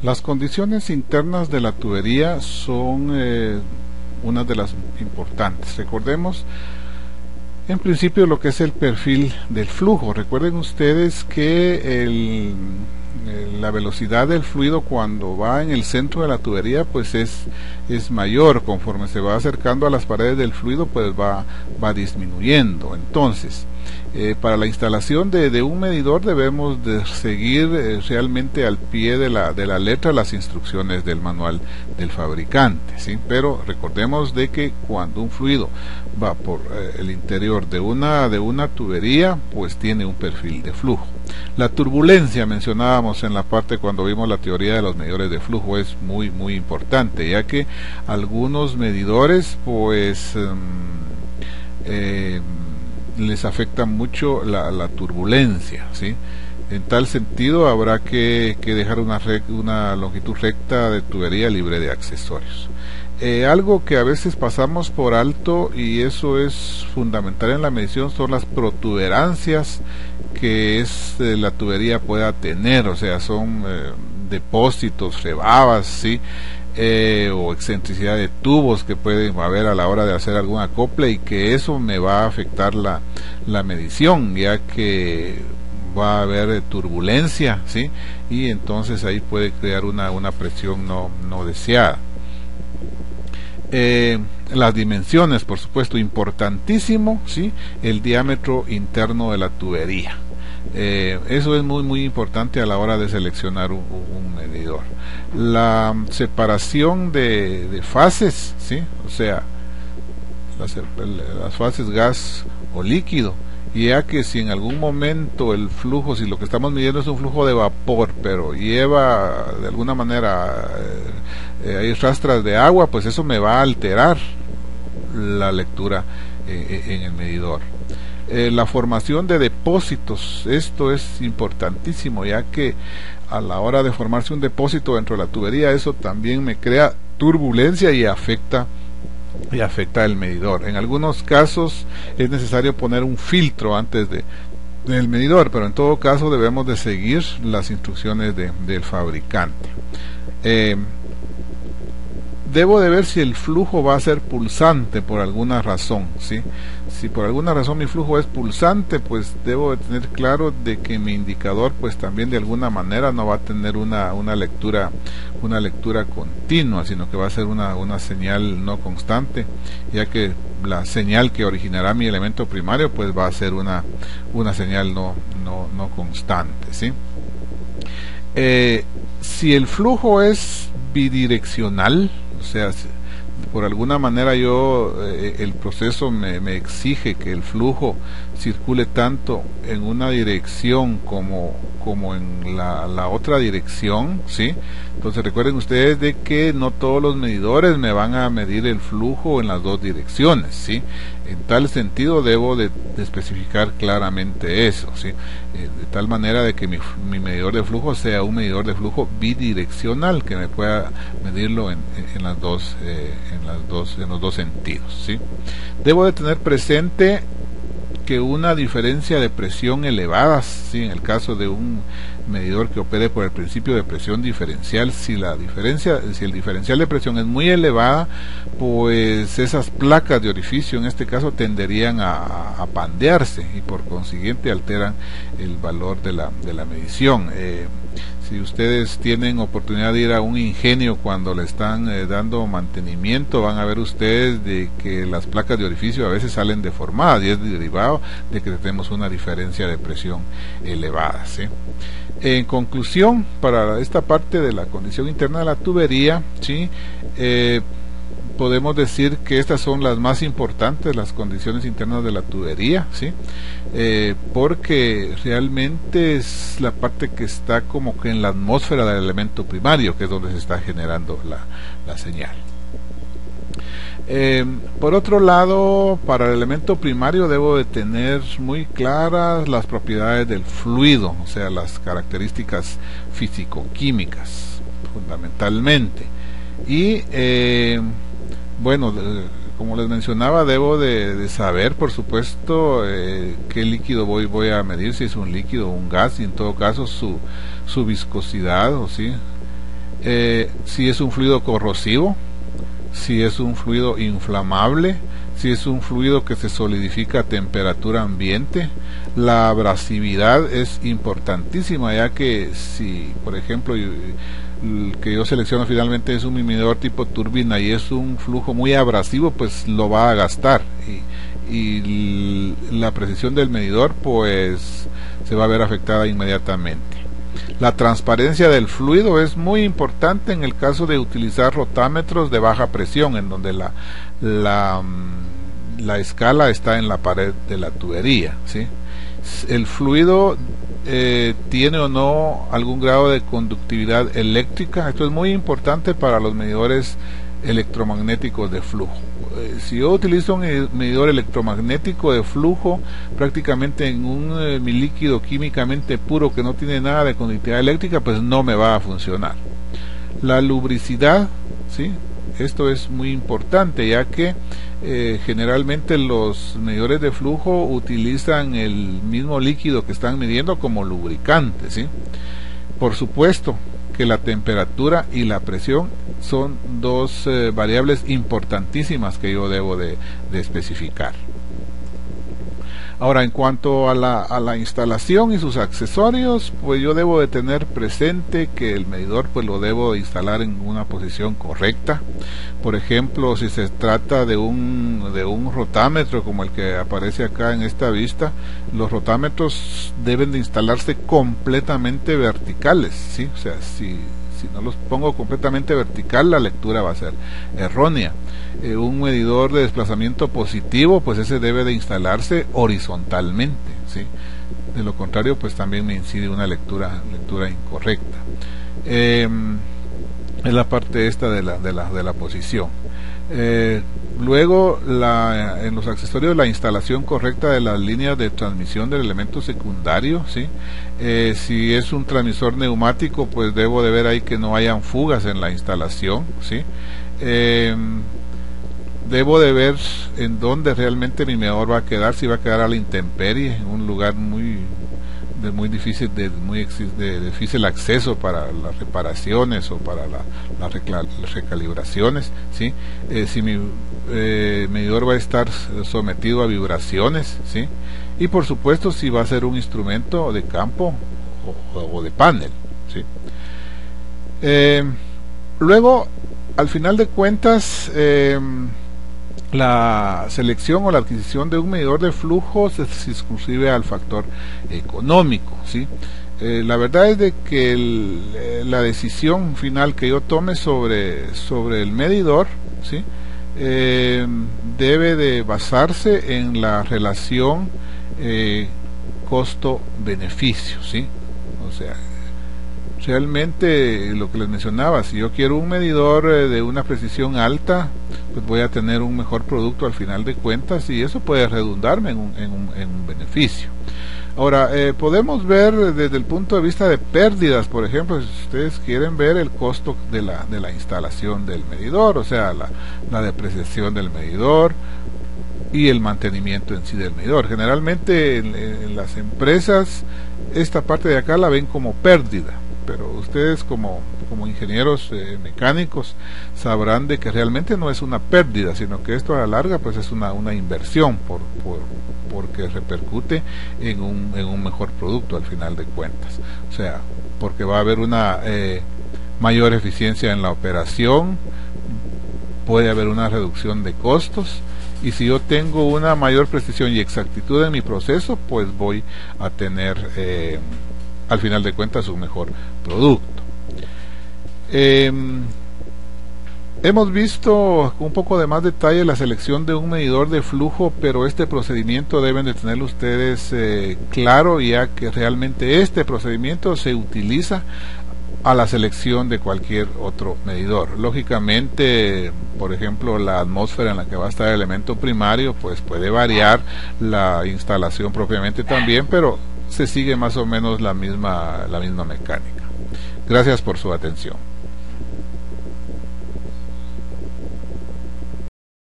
Las condiciones internas de la tubería son una de las importantes. Recordemos en principio lo que es el perfil del flujo. Recuerden ustedes que la velocidad del fluido cuando va en el centro de la tubería pues es mayor. Conforme se va acercando a las paredes del fluido pues va disminuyendo. Entonces para la instalación de un medidor debemos de seguir realmente al pie de la letra las instrucciones del manual del fabricante, ¿sí? Pero recordemos de que cuando un fluido va por el interior de una tubería pues tiene un perfil de flujo. La turbulencia mencionábamos en la parte cuando vimos la teoría de los medidores de flujo es muy importante, ya que algunos medidores pues les afecta mucho la turbulencia, ¿sí? En tal sentido habrá que dejar una longitud recta de tubería libre de accesorios. Algo que a veces pasamos por alto y eso es fundamental en la medición son las protuberancias que la tubería pueda tener, o sea, son depósitos, rebabas, ¿sí? O excentricidad de tubos que pueden haber a la hora de hacer algún acople, y que eso me va a afectar la medición, ya que va a haber turbulencia, ¿sí? Y entonces ahí puede crear una presión no deseada. Las dimensiones, por supuesto, importantísimo, ¿sí? El diámetro interno de la tubería. Eso es muy importante a la hora de seleccionar un medidor. La separación de fases, ¿sí? O sea, las fases gas o líquido, ya que si en algún momento el flujo, si lo que estamos midiendo es un flujo de vapor, pero lleva de alguna manera hay rastras de agua, pues eso me va a alterar la lectura en el medidor. La formación de depósitos, esto es importantísimo, ya que a la hora de formarse un depósito dentro de la tubería, eso también me crea turbulencia y afecta el medidor. En algunos casos es necesario poner un filtro antes del medidor, pero en todo caso debemos de seguir las instrucciones del fabricante. Debo de ver si el flujo va a ser pulsante por alguna razón, ¿sí? Si por alguna razón mi flujo es pulsante, pues debo de tener claro de que mi indicador pues también de alguna manera no va a tener una lectura continua, sino que va a ser una señal no constante, ya que la señal que originará mi elemento primario pues va a ser una señal no constante, ¿sí? Si el flujo es bidireccional, o sea, por alguna manera el proceso me exige que el flujo circule tanto en una dirección como en la otra dirección, ¿sí? Entonces recuerden ustedes de que no todos los medidores me van a medir el flujo en las dos direcciones, ¿sí? En tal sentido debo de especificar claramente eso, ¿sí? De tal manera de que mi medidor de flujo sea un medidor de flujo bidireccional, que me pueda medirlo en los dos sentidos, ¿sí? Debo de tener presente que una diferencia de presión elevada, ¿sí? En el caso de un medidor que opere por el principio de presión diferencial, si el diferencial de presión es muy elevada, pues esas placas de orificio en este caso tenderían a pandearse y por consiguiente alteran el valor de la medición. Si ustedes tienen oportunidad de ir a un ingenio cuando le están dando mantenimiento, van a ver ustedes de que las placas de orificio a veces salen deformadas, y es derivado de que tenemos una diferencia de presión elevada, ¿sí? En conclusión, para esta parte de la condición interna de la tubería, ¿sí? Podemos decir que estas son las más importantes, las condiciones internas de la tubería, ¿sí? Porque realmente es la parte que está como que en la atmósfera del elemento primario, que es donde se está generando la señal. Por otro lado, para el elemento primario debo de tener muy claras las propiedades del fluido, o sea, las características físico-químicas fundamentalmente. Y bueno, como les mencionaba, debo de saber, por supuesto, qué líquido voy a medir, si es un líquido o un gas, y en todo caso su viscosidad, o sí, si es un fluido corrosivo, si es un fluido inflamable, si es un fluido que se solidifica a temperatura ambiente. La abrasividad es importantísima, ya que si, por ejemplo, el que yo selecciono finalmente es un medidor tipo turbina y es un flujo muy abrasivo, pues lo va a gastar y la precisión del medidor pues se va a ver afectada inmediatamente. La transparencia del fluido es muy importante en el caso de utilizar rotámetros de baja presión, en donde la escala está en la pared de la tubería, ¿sí? El fluido tiene o no algún grado de conductividad eléctrica. Esto es muy importante para los medidores electromagnéticos de flujo. Si yo utilizo un medidor electromagnético de flujo prácticamente en un mi líquido químicamente puro que no tiene nada de conductividad eléctrica, pues no me va a funcionar. La lubricidad, ¿sí? Esto es muy importante, ya que generalmente los medidores de flujo utilizan el mismo líquido que están midiendo como lubricante, ¿sí? Por supuesto que la temperatura y la presión son dos variables importantísimas que yo debo de especificar. Ahora, en cuanto a la instalación y sus accesorios, pues yo debo de tener presente que el medidor pues lo debo de instalar en una posición correcta. Por ejemplo, si se trata de un rotámetro como el que aparece acá en esta vista, los rotámetros deben de instalarse completamente verticales, ¿sí? O sea, si no los pongo completamente vertical, la lectura va a ser errónea. Un medidor de desplazamiento positivo, pues ese debe de instalarse horizontalmente, ¿sí? De lo contrario, pues también me incide una lectura incorrecta. Es la parte esta de la posición. Luego, en los accesorios, la instalación correcta de las líneas de transmisión del elemento secundario, ¿sí? Si es un transmisor neumático, pues debo de ver ahí que no hayan fugas en la instalación, ¿sí? Debo de ver en dónde realmente mi medidor va a quedar, si va a quedar a la intemperie, en un lugar muy difícil de difícil acceso para las reparaciones o para las recalibraciones, ¿sí? Si mi medidor va a estar sometido a vibraciones, ¿sí? Y por supuesto si va a ser un instrumento de campo o de panel, ¿sí? Luego, al final de cuentas, la selección o la adquisición de un medidor de flujo se circunscribe al factor económico, ¿sí? La verdad es de que la decisión final que yo tome sobre el medidor, ¿sí? Debe de basarse en la relación costo-beneficio, ¿sí? O sea, realmente lo que les mencionaba, si yo quiero un medidor de una precisión alta, pues voy a tener un mejor producto al final de cuentas y eso puede redundarme en un beneficio. Ahora, podemos ver desde el punto de vista de pérdidas, por ejemplo, si ustedes quieren ver el costo de la instalación del medidor, o sea, la depreciación del medidor y el mantenimiento en sí del medidor. Generalmente en las empresas esta parte de acá la ven como pérdida, pero ustedes como ingenieros mecánicos sabrán de que realmente no es una pérdida, sino que esto a la larga pues es una inversión porque repercute en un mejor producto al final de cuentas. O sea, porque va a haber una mayor eficiencia en la operación, puede haber una reducción de costos, y si yo tengo una mayor precisión y exactitud en mi proceso, pues voy a tener al final de cuentas un mejor producto. Hemos visto con un poco de más detalle la selección de un medidor de flujo, pero este procedimiento deben de tenerlo ustedes claro, ya que realmente este procedimiento se utiliza a la selección de cualquier otro medidor. Lógicamente, por ejemplo, la atmósfera en la que va a estar el elemento primario, pues puede variar la instalación propiamente también, pero se sigue más o menos la misma mecánica. Gracias por su atención.